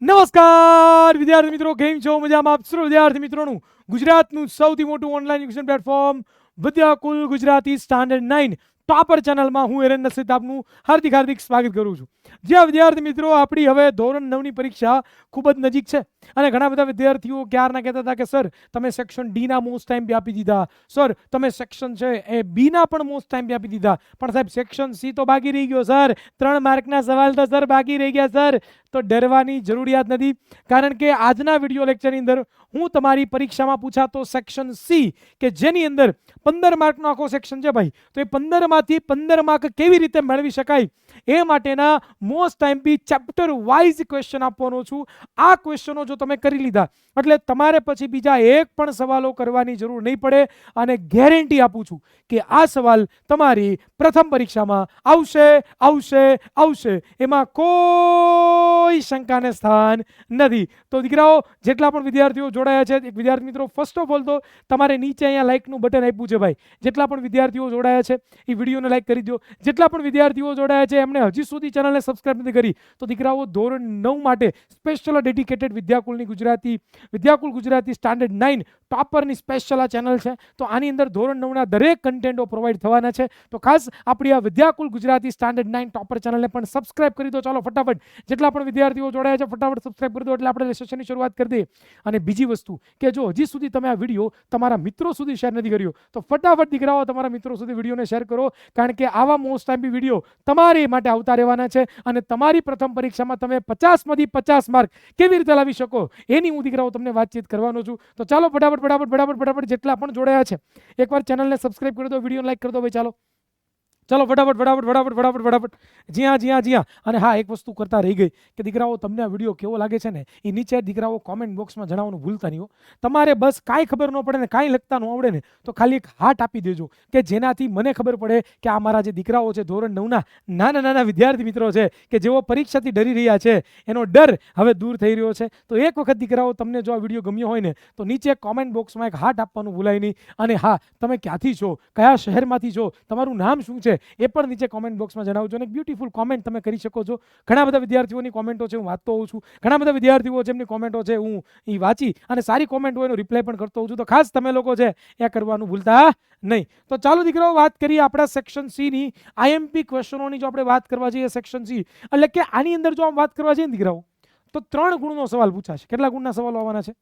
નમસ્કાર વિદ્યાર્થી મિત્રો, કેમ છો? મજામાં? આપ સૌ વિદ્યાર્થી મિત્રોનું ગુજરાતનું સૌથી મોટું online education platform Vidyakul Gujarati standard 9 topper ચેનલમાં હું એરન નસીદ આપનું હાર્દિક સ્વાગત કરું છું. જ્યાં વિદ્યાર્થી મિત્રો આપણી હવે ધોરણ 9 ની પરીક્ષા ખૂબ જ નજીક છે અને ઘણા બધા વિદ્યાર્થીઓ ક્યારના કહેતા હતા કે સર તમે સેક્શન ડી ના મોસ્ટ ટાઈમ આપી દીધા, સર તમે સેક્શન છે એ બી ના પણ મોસ્ટ ટાઈમ આપી દીધા, પણ સાહેબ સેક્શન સી તો બાકી રહી ગયો સર, 3 માર્કના સવાલ તો સર બાકી રહી ગયા સર. તો ડરવાની જરૂરિયાત નથી, કારણ કે આજના વિડીયો લેક્ચરની અંદર હું તમારી પરીક્ષામાં પૂછાતો સેક્શન સી કે જેની અંદર 15 માર્કનો આખો સેક્શન છે ભાઈ, તો એ 15 માંથી 15 માર્ક કેવી રીતે મેળવી શકાય એ માટેના મોસ્ટ ટાઈમ બી ચેપ્ટર વાઇઝ ક્વેશ્ચન આપવાનો છું. આ ક્વેશ્ચનો જો તમે કરી લીધા એટલે તમારે પછી બીજા એક પણ સવાલો કરવાની જરૂર નહીં પડે અને ગેરંટી આપું છું કે આ સવાલ તમારી પ્રથમ પરીક્ષામાં આવશે. એમાં કોઈ શંકાને સ્થાન નથી. તો દીકરાઓ, જેટલા પણ વિદ્યાર્થીઓ જોડાયા છે, એક વિદ્યાર્થી મિત્રો ફર્સ્ટ ઓફ ઓલ તો તમારે નીચે અહીંયા લાઇકનું બટન આપ્યું છે ભાઈ, જેટલા પણ વિદ્યાર્થીઓ જોડાયા છે એ વિડીયોને લાઇક કરી દો. જેટલા પણ વિદ્યાર્થીઓ જોડાયા છે એમણે હજી સુધી ચેનલને સબસ્ક્રાઇબ નથી કરી, તો દીકરાઓ ધોરણ 9 માટે special dedicated Vidyakul Gujarati standard 9 ટોપરની સ્પેશિયલ આ ચેનલ છે. તો આની અંદર ધોરણ 9ના દરેક કન્ટેન્ટો પ્રોવાઈડ થવાના છે. તો ખાસ આપણી આ વિદ્યાકુલ ગુજરાતી સ્ટાન્ડર્ડ 9 ટોપર ચેનલને પણ સબસ્ક્રાઇબ કરી દો. ચાલો ફટાફટ જેટલા પણ વિદ્યાર્થીઓ જોડાયા છે ફટાફટ સબસ્ક્રાઇબ કરી દો એટલે આપણે સેશનની શરૂઆત કરી દઈએ. અને બીજી વસ્તુ કે જો હજી સુધી તમે આ વિડીયો તમારા મિત્રો સુધી શેર નથી કર્યો તો ફટાફટ દીકરાઓ તમારા મિત્રો સુધી વિડીયોને શેર કરો, કારણ કે આવા મોસ્ટ ટાઈમ વિડીયો તમારી માટે આવતા રહેવાના છે અને તમારી પ્રથમ પરીક્ષામાં તમે 50 માંથી 50 માર્ક કેવી રીતે લાવી શકો એની હું દીકરાઓ તમને વાતચીત કરવાનો છું. તો ચાલો ફટાફટ જેટલા પણ જોડાયા છે એકવાર ચેનલને સબસ્ક્રાઇબ કરી દો, વિડીયો લાઈક કરી દો ભાઈ. ચાલો ફટાફટ. જી હા. અને હા, એક વસ્તુ કરતા રહી ગઈ કે દીકરાઓ તમને આ વિડીયો કેવો લાગે છે ને એ નીચે દીકરાઓ કોમેન્ટ બોક્સમાં જણાવવાનું ભૂલતા નહીં હો. તમારે બસ કાંઈ ખબર ન પડે ને કાંઈ લખતા ન આવડે ને તો ખાલી એક હાર્ટ આપી દેજો કે જેનાથી મને ખબર પડે કે આ મારા જે દીકરાઓ છે ધોરણ 9ના નાના વિદ્યાર્થી મિત્રો છે કે જેઓ પરીક્ષાથી ડરી રહ્યા છે, એનો ડર હવે દૂર થઈ રહ્યો છે. તો એક વખત દીકરાઓ તમને જો આ વિડીયો ગમ્યો હોય ને તો નીચે કોમેન્ટ બોક્સમાં એક હાર્ટ આપવાનું ભૂલાય નહીં. અને હા, તમે ક્યાંથી છો, કયા શહેરમાંથી છો, તમારું નામ શું છે એ પણ નીચે કોમેન્ટ બોક્સમાં જણાવજો. અને બ્યુટીફુલ કોમેન્ટ તમે કરી શકો છો. ઘણા બધા વિદ્યાર્થીઓની કોમેન્ટો છે હું વાંચતો હોઉં છું, ઘણા બધા વિદ્યાર્થીઓ છે એમની કોમેન્ટો છે હું એ વાંચી અને સારી કોમેન્ટ હોય એનો રિપ્લાય પણ કરતો હોઉં છું. તો ખાસ તમે લોકો છે એ કરવાનું ભૂલતા નહીં. તો ચાલો દીકરાઓ વાત કરીએ આપણા સેક્શન સી ની આઈએમપી ક્વેશ્ચનોની. જો આપણે વાત કરવા જઈએ સેક્શન સી એટલે કે આની અંદર જો વાત કરવા જઈએ દીકરાઓ તો 3 ગુણનો સવાલ પૂછાશે. કેટલા ગુણના સવાલો આવવાના છે?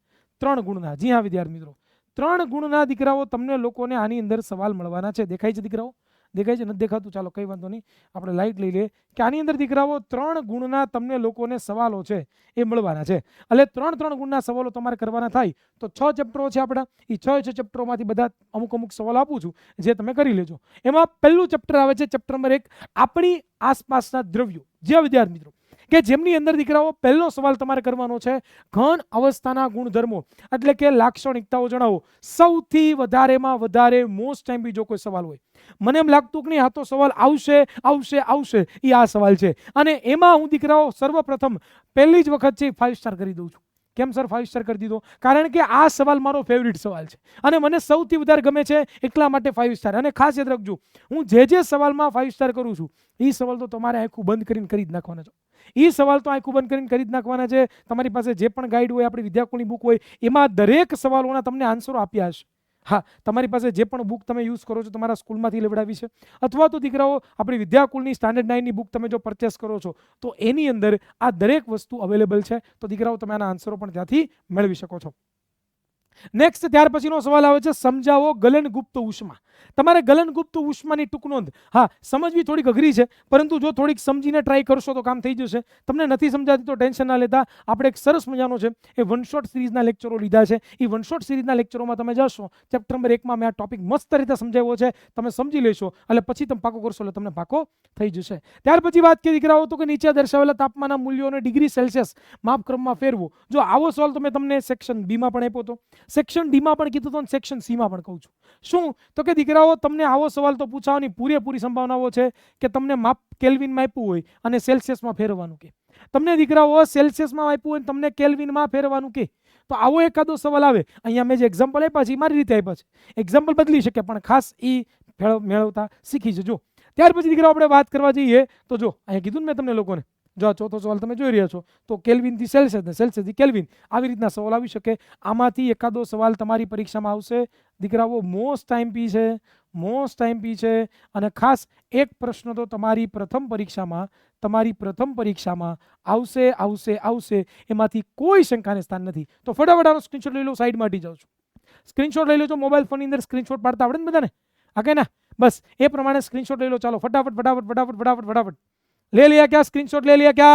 3 ગુણના. જી હા વિદ્યાર્થી મિત્રો, 3 ગુણના દીકરાઓ તમને લોકોને આની અંદર સવાલ મળવાના છે. દેખાય છે દીકરાઓ? દેખાય છે? નથી દેખાતું? ચાલો કંઈ વાંધો નહીં, આપણે લાઈટ લઈ લઈએ કે આની અંદર દીકરાઓ 3 ગુણના તમને લોકોને સવાલો છે એ મળવાના છે. એટલે 3 ગુણના સવાલો તમારે કરવાના થાય તો 6 ચેપ્ટરો છે આપણા, એ 6 ચેપ્ટરોમાંથી બધા અમુક સવાલો આપું છું જે તમે કરી લેજો. એમાં પહેલું ચેપ્ટર આવે છે ચેપ્ટર નંબર 1, આપણી આસપાસના દ્રવ્યો. જે વિદ્યાર્થી મિત્રો કે જેમની અંદર દીકરાઓ પહેલો સવાલ તમારે કરવાનો છે ઘન અવસ્થાના ગુણધર્મો એટલે કે લાક્ષણિકતાઓ જણાવો. સૌથી વધારેમાં વધારે મોસ્ટ ટાઈમ બીજો કોઈ સવાલ હોય, મને એમ લાગતું કે નહીં આ તો સવાલ આવશે એ આ સવાલ છે. અને એમાં હું દીકરાઓ સર્વપ્રથમ પહેલી જ વખત છે 5 સ્ટાર કરી દઉં છું. કેમ સર 5 સ્ટાર કરી દીધો? કારણ કે આ સવાલ મારો ફેવરિટ સવાલ છે અને મને સૌથી વધારે ગમે છે એટલા માટે 5 સ્ટાર. અને ખાસ યાદ રાખજો, હું જે સવાલમાં 5 સ્ટાર કરું છું એ સવાલ તો તમારે આંખું બંધ કરીને કરી જ નાખવાના છે. એ સવાલ તો આંખું બંધ કરીને કરી જ નાખવાના છે. તમારી પાસે જે પણ ગાઈડ હોય, આપણી વિદ્યાકુલની બુક હોય, એમાં દરેક સવાલોના તમને આન્સરો આપ્યા હશે. હા, તમારી પાસે જે પણ બુક તમે યુઝ કરો છો તમારા સ્કૂલમાંથી લેવડાવી છે અથવા તો દીકરાઓ આપણી વિદ્યાકુલની સ્ટાન્ડર્ડ 9ની બુક તમે જો પરચેસ કરો છો તો એની અંદર આ દરેક વસ્તુ અવેલેબલ છે. તો દીકરાઓ તમે આના આન્સરો પણ ત્યાંથી મેળવી શકો છો. નેક્સ્ટ ત્યાર પછીનો સવાલ આવે છે સમજાવો ગલનગુપ્ત ઉષ્મા. તમારે ગલનગુપ્ત ઉષ્માની ટૂંક નોંધ હા સમજવી થોડીક અઘરી છે, પરંતુ જો થોડીક સમજીને ટ્રાય કરશો તો કામ થઈ જશે. તમને નથી સમજાતી તો ટેન્શન ના લેતા, આપણે એક સરસ મજાનો છે એ વન શોટ સિરીઝના લેક્ચરો લીધા છે. એ વન શોટ સિરીઝના લેક્ચરોમાં તમે જશો ચેપ્ટર નંબર 1માં મેં આ ટોપિક મસ્ત રીતે સમજાવ્યો છે, તમે સમજી લેશો એટલે પછી તમે પાકો કરશો એટલે તમને પાકો થઈ જશે. ત્યાર પછી વાત કરી દીકરાઓ તો કે નીચે દર્શાવેલા તાપમાનના મૂલ્યોને ડિગ્રી સેલ્સિયસ માપક્રમમાં ફેરવો. જો આવો સવાલ તો મેં તમને સેક્શન બી માં પણ આપ્યો હતો, સેક્શન ડી માં પણ કીધું હતું અને સેક્શન સી માં પણ કહું છું. શું તો કે દીકરાઓ તમને આવો સવાલ તો પૂછવાની પૂરેપૂરી સંભાવનાઓ છે કે તમને માપ કેલ્વિનમાં આપ્યું હોય અને સેલ્સિયસમાં ફેરવવાનું કે તમને દીકરાઓ સેલ્સિયસમાં આપ્યું હોય તમને કેલ્વિનમાં ફેરવવાનું કે તો આવો એકાદો સવાલ આવે. અહીંયા મેં જે એક્ઝામ્પલ આપ્યા છે એ મારી રીતે આપ્યા છે, એક્ઝામ્પલ બદલી શકે પણ ખાસ એ મેળવતા શીખી જજો. ત્યાર પછી દીકરાઓ આપણે વાત કરવા જઈએ તો જો અહીંયા કીધું ને મેં તમને લોકોને જો આ ચોથો સવાલ તમે જોઈ રહ્યા છો તો કેલ્વિનથી સેલ્સિયસ ને સેલ્સિયસથી કેલ્વિન આવી રીતના સવાલ આવી શકે. આમાંથી એકાદો સવાલ તમારી પરીક્ષામાં આવશે દીકરાઓ. મોસ્ટ આઈએમપી છે, મોસ્ટ આઈએમપી છે. અને ખાસ એક પ્રશ્ન તો તમારી પ્રથમ પરીક્ષામાં આવશે આવશે આવશે, એમાંથી કોઈ શંકાને સ્થાન નથી. તો ફટાફટ આનો સ્ક્રીનશોટ લઈ લો, સાઈડમાં હટી જાઉં છું. સ્ક્રીનશોટ લઈ લેજો. મોબાઈલ ફોનની અંદર સ્ક્રીનશોટ પાડતા આવડે ને બધાને? હા ના? બસ એ પ્રમાણે સ્ક્રીનશોટ લઈ લો. ચાલો ફટાફટ ફટાફટ ફટાફટ ફટાફટ ફટાફટ ले लिया क्या? स्क्रीनशॉट ले लिया क्या?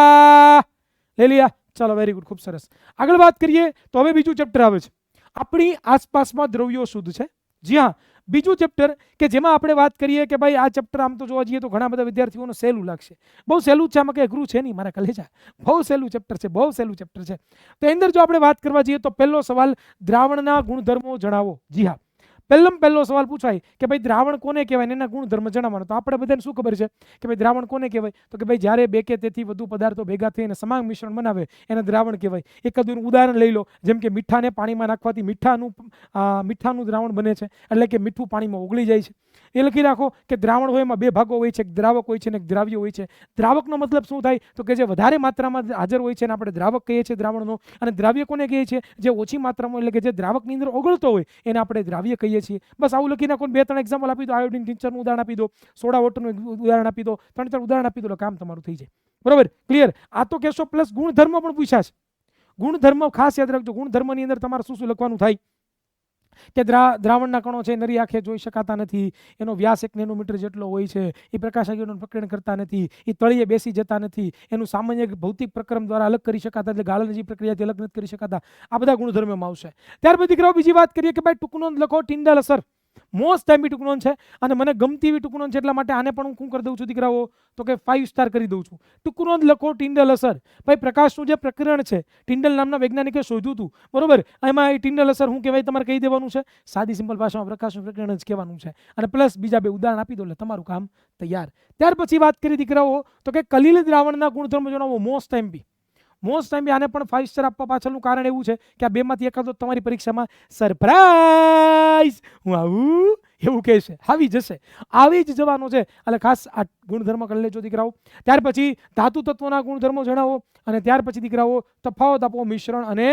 ले लिया. चलो वेरी गुड, खूब सरस. આગળ વાત કરીએ તો હવે બીજું ચેપ્ટર આવે છે, આપણી આસપાસમાં દ્રવ્યો શુદ્ધ છે. જી હા, બીજું ચેપ્ટર કે જેમાં આપણે વાત કરીએ કે ભાઈ આ ચેપ્ટર આમ તો જોવા જઈએ તો ઘણા બધા વિદ્યાર્થીઓને સહેલું લાગશે. બહુ સહેલું છે, આમાં કંઈ અઘરું છે નહીં મારા કલેજા. બહુ સહેલું ચેપ્ટર છે, બહુ સહેલું ચેપ્ટર છે. તો એની અંદર જો આપણે વાત કરવા જઈએ તો પહેલો સવાલ, દ્રાવણના ગુણધર્મો જણાવો. જી હા, પહેલો સવાલ પૂછાય કે ભાઈ દ્રાવણ કોને કહેવાય, એના ગુણધર્મ જણાવવાનો. તો આપણે બધાને શું ખબર છે કે ભાઈ દ્રાવણ કોને કહેવાય? તો કે ભાઈ જ્યારે બે કે તેથી વધુ પદાર્થો ભેગા થઈને સમાંગ મિશ્રણ બનાવે એને દ્રાવણ કહેવાય. એકાદું ઉદાહરણ લઈ લો, જેમ કે મીઠાને પાણીમાં નાખવાથી મીઠાનું દ્રાવણ બને છે, એટલે કે મીઠું પાણીમાં ઓગળી જાય છે. એ લખી રાખો કે દ્રાવણ હોય એમાં બે ભાગો હોય છે, એક દ્રાવક હોય છે અને એક દ્રાવ્ય હોય છે. દ્રાવકનો મતલબ શું થાય? તો કે જે વધારે માત્રામાં હાજર હોય છે એને આપણે દ્રાવક કહીએ છીએ દ્રાવણનો. અને દ્રાવ્ય કોને કહીએ છીએ? જે ઓછી માત્રામાં, એટલે કે જે દ્રાવકની અંદર ઓગળતો હોય એને આપણે દ્રાવ્ય કહીએ છીએ. બસ આવું લખી નાખો. 2-3 એક્ઝામ્પલ આપી દો. આયોડિન ટિંચરનું ઉદાહરણ આપી દો, સોડા વોટરનું ઉદાહરણ આપી દો, 3-4 ઉદાહરણ આપી દો, કામ તમારું થઈ જાય. બરોબર, ક્લિયર? આ તો કહેશો. પ્લસ ગુણધર્મ પણ પૂછ્યા છે. ગુણધર્મ ખાસ યાદ રાખજો. ગુણધર્મની અંદર તમારે શું શું લખવાનું થાય કે દ્રાવણના કણો છે નરી આંખે જોઈ શકાતા નથી, એનો વ્યાસ 1 નેનોમીટર જેટલો હોય છે, એ પ્રકાશ આયનોનું પ્રકીર્ણન કરતા નથી, એ તળિયે બેસી જતા નથી, એનું સામાન્ય ભૌતિક પ્રક્રમ દ્વારા અલગ કરી શકાતા, એટલે ગાળણની પ્રક્રિયાથી અલગ નથી કરી શકાતા. આ બધા ગુણધર્મમાં આવશે. ત્યાર પછી દીકરાઓ બીજી વાત કરીએ કે ભાઈ ટૂંકનોંધ લખો. ટિન્ડલ અસર મોસ્ટ ટાઈમી ટૂંકનોંધ છે અને મને ગમતી એવી ટૂંકનોંધ છે, એટલા માટે આને પણ હું શું કરી દઉં છું દીકરાઓ? તો કે 5 સ્ટાર કરી દઉં છું. ટૂંકનોંધ લખો. ટિન્ડલ અસર. ભાઈ પ્રકાશનું જે પ્રકરણ છે, ટિન્ડલ નામના વૈજ્ઞાનિકે શોધ્યું હતું. બરોબર, એમાં ટિન્ડલ અસર શું કહેવાય તમારે કહી દેવાનું છે. સાદી સિમ્પલ ભાષામાં પ્રકાશનું પ્રકરણ જ કહેવાનું છે. અને પ્લસ બીજા 2 ઉદાહરણ આપી દો એટલે તમારું કામ તૈયાર. ત્યાર પછી વાત કરી દીકરાઓ તો કે કલીલ દ્રાવણના ગુણધર્મ જણાવો. મોસ્ટ ટાઈમી. આને પણ 5 સ્ટાર આપવા પાછળનું કારણ એવું છે કે આ બેમાંથી એકાદો તમારી પરીક્ષામાં સરપ્રાઈઝ હું આવું એવું કહેશે, આવી જશે, આવી જ જવાનો છે. એટલે ખાસ આ ગુણધર્મ કરી લેજો દીકરાઓ. ત્યાર પછી ધાતુ તત્વોના ગુણધર્મો જણાવો. અને ત્યાર પછી દીકરાઓ તફાવત આપો, મિશ્રણ અને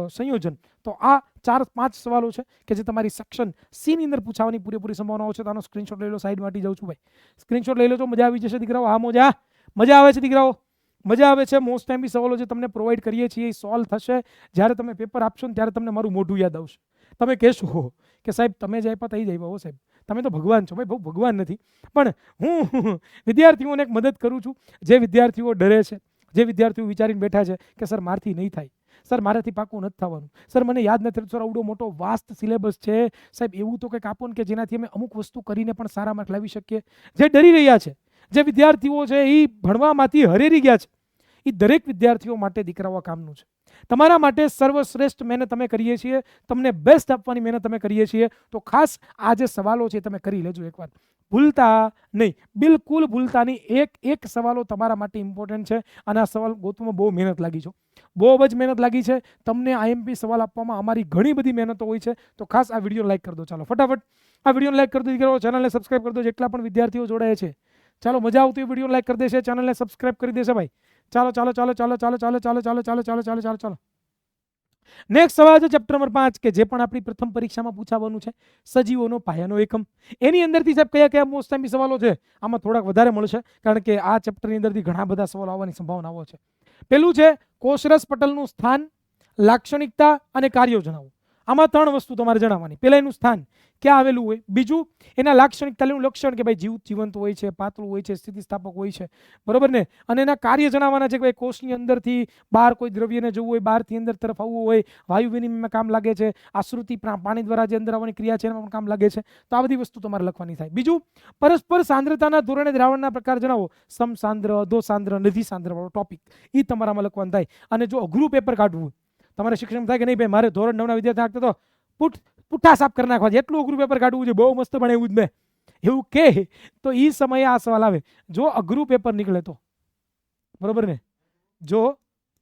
સંયોજન. તો આ 4-5 સવાલો છે કે જે તમારી સેક્શન સી ની અંદર પૂછાવાની પૂરેપૂરી સંભાવનાઓ છે. તો આનો સ્ક્રીનશોટ લઈ લો. સાઈડમાં હટી જાઉં છું ભાઈ. સ્ક્રીનશોટ લઈ લેજો. મજા આવી જશે દીકરાઓ. આ મજા આવે છે દીકરાઓ, મજા આવે છે. મોસ્ટ ટાઈમી સવાલો જે તમને પ્રોવાઈડ કરીએ છીએ એ સોલ્વ થશે જ્યારે તમે પેપર આપશો ને ત્યારે તમને મારું મોઢું યાદ આવશે. તમે કહેશો કે સાહેબ તમે જ આપ્યા થઈ જાય. હો સાહેબ, તમે તો ભગવાન છો. ભાઈ બહુ ભગવાન નથી, પણ હું વિદ્યાર્થીઓને એક મદદ કરું છું. જે વિદ્યાર્થીઓ ડરે છે, જે વિદ્યાર્થીઓ વિચારીને બેઠા છે કે સર મારથી નહીં થાય, સર મારાથી પાકું નથી થવાનું, સર મને યાદ નથી, સર આવડો મોટો વાસ્ટ સિલેબસ છે, સાહેબ એવું તો કંઈક આપો ને કે જેનાથી અમે અમુક વસ્તુ કરીને પણ સારા માર્ક લાવી શકીએ. જે ડરી રહ્યા છે, જે વિદ્યાર્થીઓ છે એ ભણવામાંથી હરેરી ગયા છે, એ દરેક વિદ્યાર્થીઓ માટે દીકરાઓ કામનું છે. તમારા માટે સર્વશ્રેષ્ઠ મહેનત અમે કરીએ છીએ, તમને બેસ્ટ આપવાની મહેનત અમે કરીએ છીએ. તો ખાસ આ જે સવાલો છે તમે કરી લેજો એકવાર, ભૂલતા નહીં, બિલકુલ ભૂલતા નહીં. એક સવાલો તમારા માટે ઇમ્પોર્ટન્ટ છે અને આ સવાલ ગોતવામાં બહુ મહેનત લાગી છે, બહુ જ મહેનત લાગી છે. તમને આઈએમપી સવાલ આપવામાં અમારી ઘણી બધી મહેનતો હોય છે. તો ખાસ આ વિડીયો લાઈક કરી દો. ચાલો ફટાફટ આ વિડીયોને લાઈક કરી દો દીકરાઓ, ચેનલને સબસ્ક્રાઈબ કરી દો. જેટલા પણ વિદ્યાર્થીઓ જોડાયા છે, ચાલો મજા આવતી વિડીયો લાઈક કરી દેશે, ચેનલને સબસ્ક્રાઈબ કરી દેશે ભાઈ. ચાલો ચાલો ચાલો ચાલો ચાલો ચાલો ચાલો ચાલો ચાલો ચાલો ચાલો ચાલો ચાલો નેક્સ્ટ સવાલ છે ચેપ્ટર નંબર 5 કે જે પણ આપણી પ્રથમ પરીક્ષામાં પૂછાવાનું છે, સજીવોનો પાયાનો એકમ. એની અંદરથી સાહેબ કયા કયા મોસ્ટ ટાઈમી સવાલો છે આમાં થોડાક વધારે મળશે, કારણ કે આ ચેપ્ટરની અંદરથી ઘણા બધા સવાલો આવવાની સંભાવનાઓ છે. પેલું છે કોષરસ પટલનું સ્થાન, લાક્ષણિકતા અને કાર્યો જણાવો. આમાં 3 વસ્તુ તમારે જણાવવાની. પહેલા એનું સ્થાન ક્યાં આવેલું હોય, બીજું એના લાક્ષણિકતાનું લક્ષણ કે ભાઈ જીવંત હોય છે, પાતળું હોય છે, સ્થિતિસ્થાપક હોય છે, બરોબર ને, અને એના કાર્ય જણાવવાના છે કે ભાઈ કોષની અંદરથી બહાર કોઈ દ્રવ્યને જવું હોય, બહારથી અંદર તરફ આવવું હોય, વાયુ વિનિમયમાં કામ લાગે છે, આશ્રુતિ પાણી દ્વારા જે અંદર આવવાની ક્રિયા છે એમાં પણ કામ લાગે છે. તો આ બધી વસ્તુ તમારે લખવાની થાય. બીજું પરસ્પર સાંદ્રતાના ધોરણે દ્રાવણના પ્રકાર જણાવો. સમસાંદ્ર, અધોસાંદ્ર, નદીસાંદ્ર વાળો ટોપિક એ તમારામાં લખવાનું થાય. અને જો અઘરું પેપર કાઢવું તમારે શિક્ષણ થાય કે નહીં ભાઈ મારે ધોરણ 9ના વિદ્યાર્થી તો પુઠ્ઠા સાફ કરી નાખવા, એટલું અઘરું પેપર કાઢવું છે, બહુ મસ્ત ભણે એવું જ મેં એવું કે તો એ સમયે આ સવાલ આવે. જો અઘરું પેપર નીકળે તો બરોબર ને, જો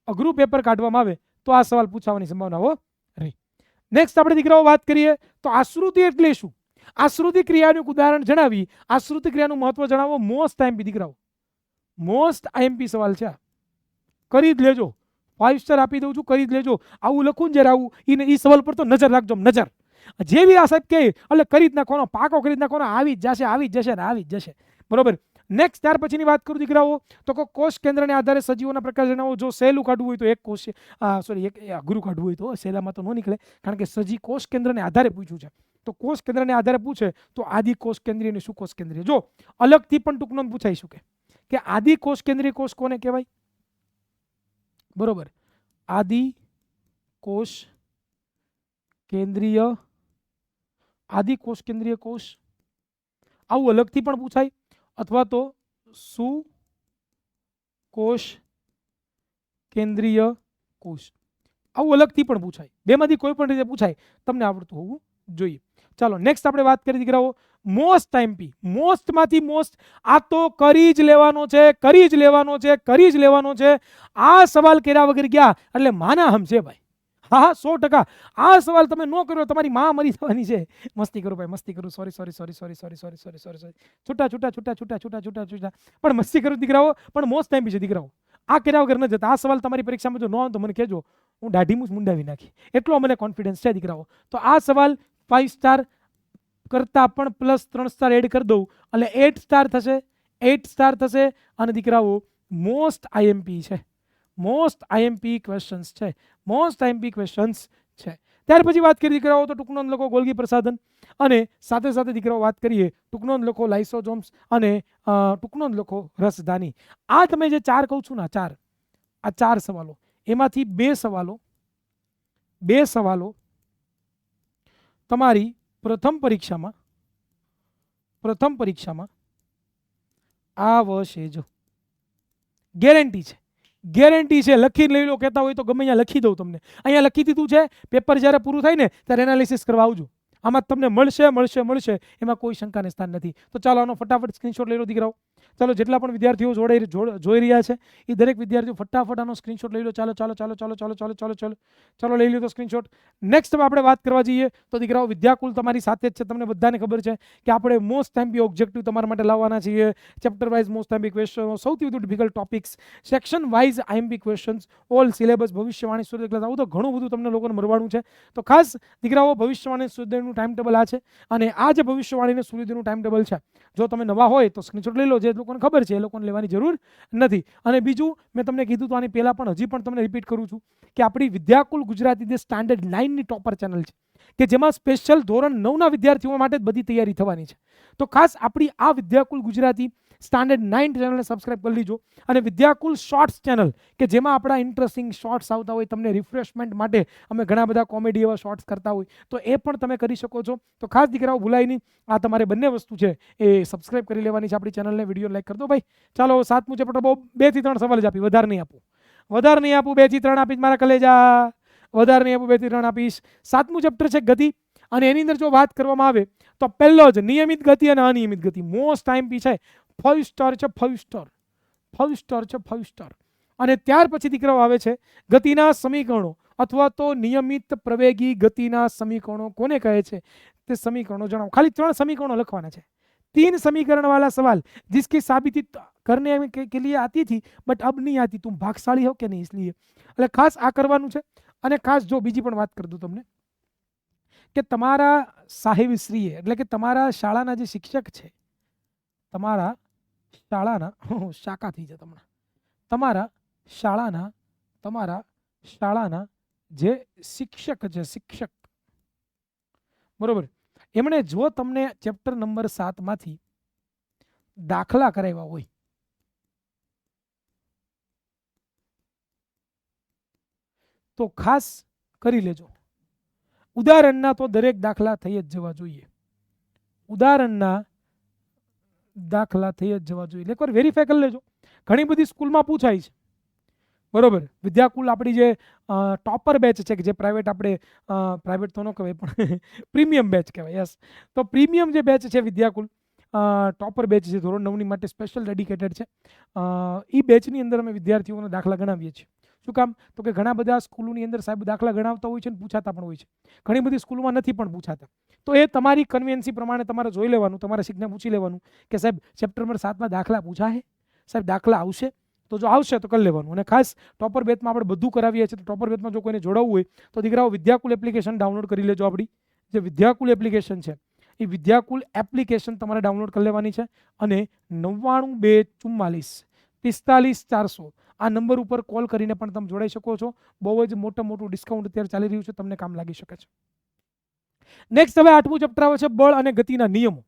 અઘરું પેપર કાઢવામાં આવે તો આ સવાલ પૂછવાની સંભાવનાઓ રહી. નેક્સ્ટ આપણે દીકરાઓ વાત કરીએ તો આશ્રુતિ એટલે શું, આશ્રુતિ ક્રિયાનું ઉદાહરણ જણાવી, આશ્રુતિ ક્રિયાનું મહત્વ જણાવો. મોસ્ટ ટાઈમ દીકરાઓ મોસ્ટ આઈએમપી સવાલ છે, કરી જ લેજો, 5 સ્ટાર આપી દઉં છું, કરી જ લેજો. આવું લખું ને જ્યારે આવું એ સવાલ પર તો નજર રાખજો, નજર. જેવી આ સાહેબ કે એટલે કરી જ નાખવાનો, પાકો કરી જ નાખવાનો, આવી જ જશે, આવી જ જશે ને આવી જ જશે. બરોબર. નેક્સ્ટ ત્યાર પછીની વાત કરું દીકરાઓ, તો કોષ કેન્દ્રને આધારે સજીવોના પ્રકાર જણાવો. જો સહેલું કાઢવું હોય તો એક કોષ, સોરી એક અઘરું કાઢવું હોય તો સહેલામાં તો ન નીકળે, કારણ કે સજી કોષ કેન્દ્રને આધારે પૂછ્યું છે. તો કોષ કેન્દ્રને આધારે પૂછે તો આદિ કોષ કેન્દ્રીય અને સુકોષ કેન્દ્રીય. જો અલગથી પણ ટૂંક નોંધ પૂછાઈ શકે કે આદિ કોષ કેન્દ્રીય કોષ કોને કહેવાય? બરોબર, આદિ કોષ કેન્દ્રીય, આદિ કોષ કેન્દ્રીય કોષ, આવું અલગથી પણ પૂછાય, અથવા તો સુકોષ કેન્દ્રીય કોષ, આવું અલગથી પણ પૂછાય. બેમાંથી કોઈ પણ રીતે પૂછાય, તમને આવડતું હોવું જોઈએ. ચાલો નેક્સ્ટ આપણે વાત કરીએ દીકરાઓ, મોસ્ટ આઈએમપી. મોસ્ટમાંથી મોસ્ટ, આ તો કરી જ લેવાનો છે, કરી જ લેવાનો છે, કરી જ લેવાનો છે. આ સવાલ કર્યા વગર ગયા એટલે માના હમ છે ભાઈ. હા 100%. આ સવાલ તમે ન કર્યો તમારી માં મરી જવાની છે. મસ્તી કરું ભાઈ, મસ્તી કરું, sorry sorry sorry sorry sorry sorry sorry sorry sorry છૂટા છૂટા છૂટા છૂટા છૂટા છૂટા છૂટા પણ મસ્તી કરું દીકરાઓ, પણ મોસ્ટ ટાઈમ છે દીકરાઓ. આ કર્યા વગર ન જતા. આ સવાલ તમારી પરીક્ષામાં જો ન આવે તો મને કહેજો, હું દાઢી મૂછ મુંડાવી નાખી, એટલો મને કોન્ફિડન્સ છે દીકરાઓ. તો આ સવાલ 5 સ્ટાર કરતા પણ પ્લસ 3 સ્ટાર એડ કરી દઉં એટલે 8 સ્ટાર થશે, 8 સ્ટાર થશે. અને દીકરાઓ મોસ્ટ આઈએમપી છે, મોસ્ટ આઈએમપી ક્વેશ્ચન્સ છે, મોસ્ટ આઈએમપી ક્વેશ્ચન્સ છે. ત્યાર પછી વાત કરીએ દીકરાઓ તો ટૂંક નોંધ લખો ગોલ્ગી પ્રસાધન, અને સાથે સાથે દીકરાઓ વાત કરીએ ટૂંક નોંધ લખો લાઇસોસોમ્સ, અને ટૂંક નોંધ લખો રસધાની. આ તમે જે 4 કહું છું ને, આ 4 સવાલો, એમાંથી બે સવાલો તમારી પ્રથમ પરીક્ષામાં આવશે જ, ગેરંટી છે, ગેરંટી છે. લખીને લઈ લો, કહેતા હોય તો ગમે અહીંયા લખી દઉં તમને. અહીંયા લખી દીધું છે, પેપર જ્યારે પૂરું થાય ને ત્યારે એનાલિસિસ કરવા આવજો. આમાં તમને મળશે મળશે મળશે, એમાં કોઈ શંકાને સ્થાન નથી. તો ચાલો આનો ફટાફટ સ્ક્રીનશોટ લઈ લો દીકરાઓ. ચાલો જેટલા પણ વિદ્યાર્થીઓ જોઈ રહ્યા છે એ દરેક વિદ્યાર્થીઓ ફટાફટ આનો સ્ક્રીનશોટ લઈ લો. ચાલો ચાલો ચાલો ચાલો ચાલો ચાલો ચાલો ચાલો ચાલો લઈ લો તો સ્ક્રીનશોટ. નેક્સ્ટ આપણે વાત કરવા જઈએ તો દીકરાઓ વિદ્યાકુલ તમારી સાથે જ છે. તમને બધાને ખબર છે કે આપણે મોસ્ટ આઈએમપી ઓબ્જેક્ટિવ તમારા માટે લાવવાના છીએ. ચેપ્ટર વાઇઝ મોસ્ટ આઈએમપી ક્વેશ્ચનો, સૌથી વધુ difficult topics, section wise IMP questions, all syllabus, ભવિષ્યવાણી, સૂર્ય ક્લાસ, આવું તો ઘણું બધું તમને લોકોને મળવાનું છે. તો ખાસ દીકરાઓ ભવિષ્યવાણી સૂર્યનું ટાઈમ ટેબલ આ છે, અને આ જે ભવિષ્યવાણીને સૂર્યનું ટાઈમ ટેબલ છે, જો તમે નવા હોય તો સ્ક્રીનશોટ લઈ લો. જે લોકોને ખબર છે એ લોકોને લેવાની જરૂર નથી. અને બીજું મેં તમને કીધું તો આની પહેલા પણ હજી પણ તમને રિપીટ કરું છું કે આપણી વિદ્યાકુલ ગુજરાતી જે સ્ટાન્ડર્ડ 9ની ટોપર ચેનલ છે, કે જેમાં સ્પેશિયલ ધોરણ 9ના વિદ્યાર્થીઓ માટે જ બધી તૈયારી થવાની છે. તો ખાસ આપણી આ વિદ્યાકુલ ગુજરાતી સ્ટાન્ડર્ડ 9 ચેનલને સબસ્ક્રાઇબ કરી લીજો. અને વિદ્યાકુલ શોર્ટ્સ ચેનલ, કે જેમાં આપણા ઇન્ટરેસ્ટિંગ શોર્ટ્સ આવતા હોય, તમને રિફ્રેશમેન્ટ માટે અમે ઘણા બધા કોમેડી એવા શોર્ટ્સ કરતા હોય, તો એ પણ તમે કરી શકો છો. તો ખાસ દીકરાઓ ભૂલાય નહીં, આ તમારે બંને વસ્તુ છે એ સબસ્ક્રાઇબ કરી લેવાની છે આપણી ચેનલને. વિડીયો લાઈક કરી દો ભાઈ. ચાલો 7મું ચેપ્ટર બહુ 2 થી 3 સવાલ જ આપી, વધારે નહીં આપું, 2 થી 3 આપીશ મારા કલેજા, વધારે નહીં આપું, 2 થી 3 આપીશ. 7મું ચેપ્ટર છે ગતિ, અને એની અંદર જો વાત કરવામાં આવે તો પહેલો જ નિયમિત ગતિ અને અનિયમિત ગતિ. મોસ્ટ આઈએમપી છે, 5 સ્ટાર છે, 5 સ્ટાર, 5 સ્ટાર છે, 5 સ્ટાર. અને ત્યાર પછી દીકરાઓ આવે છે ગતિના સમીકરણો, અથવા તો નિયમિત પ્રવેગી ગતિના સમીકરણો કોને કહે છે તે સમીકરણો જણાવો. ખાલી 3 સમીકરણો લખવાના છે, 3 समीकरण वाला सवाल जिसकी साबिती करने के लिए आती थी बट अब नहीं आती, तुम भागशाળી हो કે નહીં, इसलिए એટલે ખાસ આ કરવાનું છે. અને ખાસ જો બીજી પણ વાત કરી દઉં તમને કે તમારા સાહેબશ્રીએ, એટલે કે તમારા શાળાના જે શિક્ષક છે, તમારા શાળાના શાખા થઈ જાય તમને, તમારા શાળાના જે શિક્ષક છે, શિક્ષક, બરોબર, એમણે જો તમને ચેપ્ટર નંબર 7 માંથી દાખલા કરાવ્યા હોય તો ખાસ કરી લેજો. ઉદાહરણના તો દરેક દાખલા થઈ જ જવા જોઈએ, ઉદાહરણના દાખલા થઈ જ જવા જોઈએ. એકવાર વેરીફાઈ કરી લેજો. ઘણી બધી સ્કૂલમાં પૂછાય છે, બરોબર. વિદ્યાકુલ આપણી જે ટોપર બેચ છે, કે જે પ્રાઇવેટ, આપણે પ્રાઇવેટ તો ન કહેવાય પણ પ્રીમિયમ બેચ કહેવાય, યસ. તો પ્રીમિયમ જે બેચ છે વિદ્યાકુલ ટોપર બેચ છે, ધોરણ 9ની માટે સ્પેશિયલ ડેડિકેટેડ છે. એ બેચની અંદર અમે વિદ્યાર્થીઓને દાખલા ગણાવીએ છીએ. શું કામ? તો કે ઘણા બધા સ્કૂલોની અંદર સાહેબ દાખલા ગણાવતા હોય છે અને પૂછાતા પણ હોય છે. ઘણી બધી સ્કૂલોમાં નથી પણ પૂછાતા. તો એ તમારી કન્વિન્સી પ્રમાણે તમારે જોઈ લેવાનું, તમારા શિક્ષકને પૂછી લેવાનું કે સાહેબ ચેપ્ટર નંબર 7માં દાખલા પૂછાય, સાહેબ દાખલા આવશે, તો જો આવશે તો કરી લેવાનું. અને ખાસ ટોપર બેચમાં આપણે બધું કરાવીએ છીએ, તો ટોપર બેચમાં જો કોઈને જોડાવવું હોય તો દીકરાઓ વિદ્યાકુલ એપ્લિકેશન ડાઉનલોડ કરી લેજો. આપણી જે વિદ્યાકુલ એપ્લિકેશન છે એ વિદ્યાકુલ એપ્લિકેશન તમારે ડાઉનલોડ કરી લેવાની છે અને 992445 આ નંબર ઉપર કોલ કરીને પણ તમે જોડાઈ શકો છો. બહુ જ મોટું ડિસ્કાઉન્ટ અત્યારે ચાલી રહ્યું છે, તમને કામ લાગી શકે છે. નેક્સ્ટ હવે 8મું ચેપ્ટર આવે છે બળ અને ગતિના નિયમો.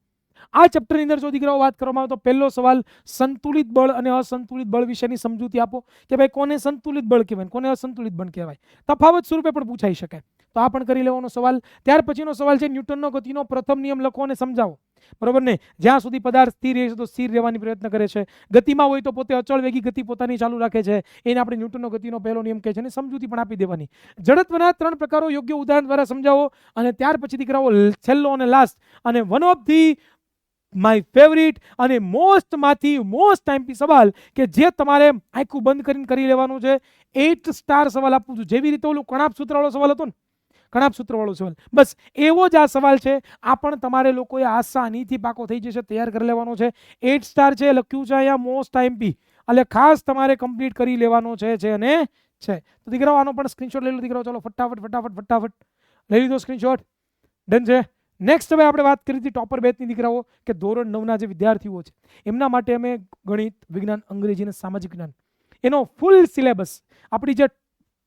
આ ચેપ્ટરની અંદર જો દીકરાઓ વાત કરવામાં આવે તો પહેલો સવાલ સંતુલિત બળ અને અસંતુલિત બળ વિશેની સમજૂતી આપો કે ભાઈ કોને સંતુલિત બળ કહેવાય, કોને અસંતુલિત બળ કહેવાય. તફાવત સ્વરૂપે પણ પૂછાઈ શકે, તો આ પણ કરી લેવાનો સવાલ. ત્યાર પછીનો સવાલ છે ન્યૂટનનો ગતિનો પ્રથમ નિયમ લખો અને સમજાવો. બરોબર ને, જ્યાં સુધી પદાર્થ સ્થિર રહે છે તો સ્થિર રહેવાની પ્રયત્ન કરે છે, ગતિમાં હોય તો પોતે અચળ વેગી ગતિ પોતાની ચાલુ રાખે છે, એને આપણે ન્યૂટનનો ગતિનો પહેલો નિયમ કહે છે. અને સમજૂતી પણ આપી દેવાની. જડત્વના 3 પ્રકારો યોગ્ય ઉદાહરણ દ્વારા સમજાવો. અને ત્યાર પછી દીકરાઓ છેલ્લો અને લાસ્ટ અને one of the my favourite અને મોસ્ટ ટાઈમથી સવાલ કે જે તમારે આંખું બંધ કરીને કરી લેવાનું છે. 8 સ્ટાર સવાલ આપું છું, જેવી રીતે ઓલું કણાપ સૂત્રવાળો સવાલ હતો ને, કણાપ સૂત્રવાળો સવાલ, બસ એવો જ આ સવાલ છે. આ પણ તમારે લોકોએ આસાનીથી પાકો થઈ જશે, તૈયાર કરી લેવાનો છે. 8 સ્ટાર છે, લખ્યું છે અહીંયા મોસ્ટ ટાઈમથી, એટલે ખાસ તમારે કમ્પ્લીટ કરી લેવાનો છે અને છે. તો દીકરાઓ આનો પણ સ્ક્રીનશોટ લઈ લો દીકરાઓ. ચલો ફટાફટ લઈ લીધો સ્ક્રીનશોટ, ડન છે. નેક્સ્ટ હવે આપણે વાત કરી હતી ટોપર બેચની દીકરાઓ કે ધોરણ 9ના જે વિદ્યાર્થીઓ છે એમના માટે અમે ગણિત, વિજ્ઞાન, અંગ્રેજી અને સામાજિક જ્ઞાન એનો ફૂલ સિલેબસ આપણી જે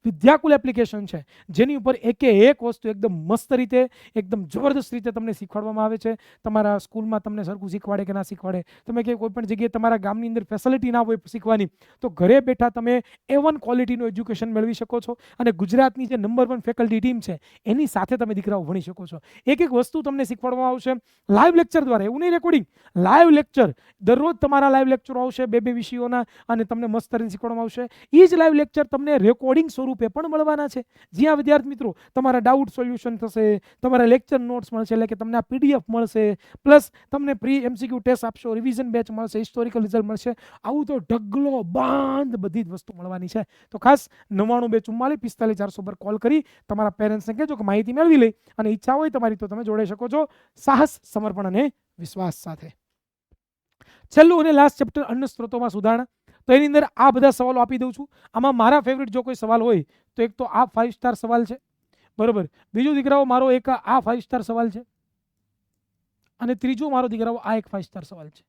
વિદ્યાકુલ એપ્લિકેશન છે જેની ઉપર એકે એક વસ્તુ એકદમ મસ્ત રીતે, એકદમ જબરદસ્ત રીતે તમને શીખવાડવામાં આવે છે. તમારા સ્કૂલમાં તમને સરખું શીખવાડે કે ના શીખવાડે, તમે કે કોઈ પણ જગ્યાએ તમારા ગામની અંદર ફેસિલિટી ના હોય શીખવાની, તો ઘરે બેઠા તમે A1 ક્વોલિટીનું એજ્યુકેશન મેળવી શકો છો. અને ગુજરાતની જે નંબર 1 ફેકલ્ટી ટીમ છે એની સાથે તમે દીકરાઓ ભણી શકો છો. એક વસ્તુ તમને શીખવાડવામાં આવશે લાઈવ લેક્ચર દ્વારા, એવું નહીં રેકોર્ડિંગ, લાઈવ લેક્ચર. દરરોજ તમારા લાઈવ લેક્ચરો આવશે 2 વિષયોના અને તમને મસ્ત રીતે શીખવાડવામાં આવશે. એ જ લાઈવ લેક્ચર તમને રેકોર્ડિંગ સ્વરૂપે પણ મળવાના છે, જ્યાં વિદ્યાર્થી મિત્રો તમારા ડાઉટ સોલ્યુશન થશે, તમારા લેક્ચર નોટ્સ મળશે, એટલે કે તમને આ PDF મળશે, પ્લસ તમને પ્રી MCQ ટેસ્ટ આપશો, રિવિઝન બેચ મળશે, હિસ્ટોરિકલ રિઝલ્ટ મળશે. આવું તો ઢગલો બાંધ બધી જ વસ્તુ મળવાની છે. તો ખાસ 992445 પર કોલ કરી તમારા પેરેન્ટ્સને કહેજો કે માહિતી મેળવી લે, અને ઈચ્છા હોય તમારી તો તમે જોડાઈ શકો છો સાહસ, સમર્પણ અને વિશ્વાસ સાથે. છેલ્લું અને લાસ્ટ ચેપ્ટર અન્ય સ્ત્રોતોમાં સુધારણા. તો એની અંદર આ બધા સવાલો આપી દઉં છું. આમાં મારા ફેવરિટ જો કોઈ સવાલ હોય તો એક તો આ 5 સ્ટાર સવાલ છે, બરોબર. બીજો દીકરાઓ મારો એક આ 5 સ્ટાર સવાલ છે, અને ત્રીજો મારો દીકરાઓ આ એક 5 સ્ટાર સવાલ છે.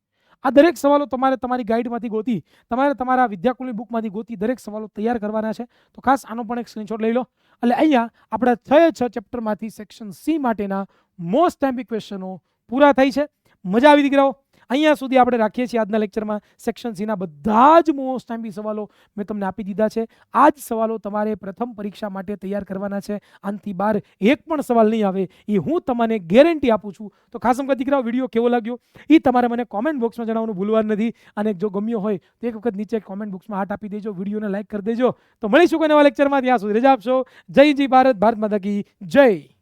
આ દરેક સવાલો તમારે તમારી ગાઈડમાંથી ગોતી, તમારે તમારા વિદ્યાકુલની બુકમાંથી ગોતી દરેક સવાલો તૈયાર કરવાના છે. તો ખાસ આનો પણ એક સ્ક્રીનશોટ લઈ લો. એટલે અહીંયા આપણા 6 ચેપ્ટરમાંથી સેક્શન C માટેના મોસ્ટ ટાઈમ્પી ક્વેશ્ચનો પૂરા થાય છે. મજા આવી દીકરાઓ? અહીંયા સુધી આપણે રાખીએ છીએ આજના લેક્ચરમાં. સેક્શન Cના બધા જ મોસ્ટ ટાઈમ્પી સવાલો મેં તમને આપી દીધા છે. આ જ સવાલો તમારે પ્રથમ પરીક્ષા માટે તૈયાર કરવાના છે. આનાથી બહાર એક પણ સવાલ નહીં આવે, એ હું તમને ગેરંટી આપું છું. તો ખાસ કરીને દીકરાઓ વિડીયો કેવો લાગ્યો એ તમારે મને કોમેન્ટ બોક્સમાં જણાવવાનું ભૂલવાનું નથી. અને જો ગમ્યો હોય તો એક વખત નીચે કોમેન્ટ બોક્સમાં હાર્ટ આપી દેજો, વિડીયોને લાઈક કરી દેજો. તો મળીશું કોઈ નવા લેક્ચરમાં, ત્યાં સુધી રજા આપશો. જય ભારત, ભારત માતા કી જય.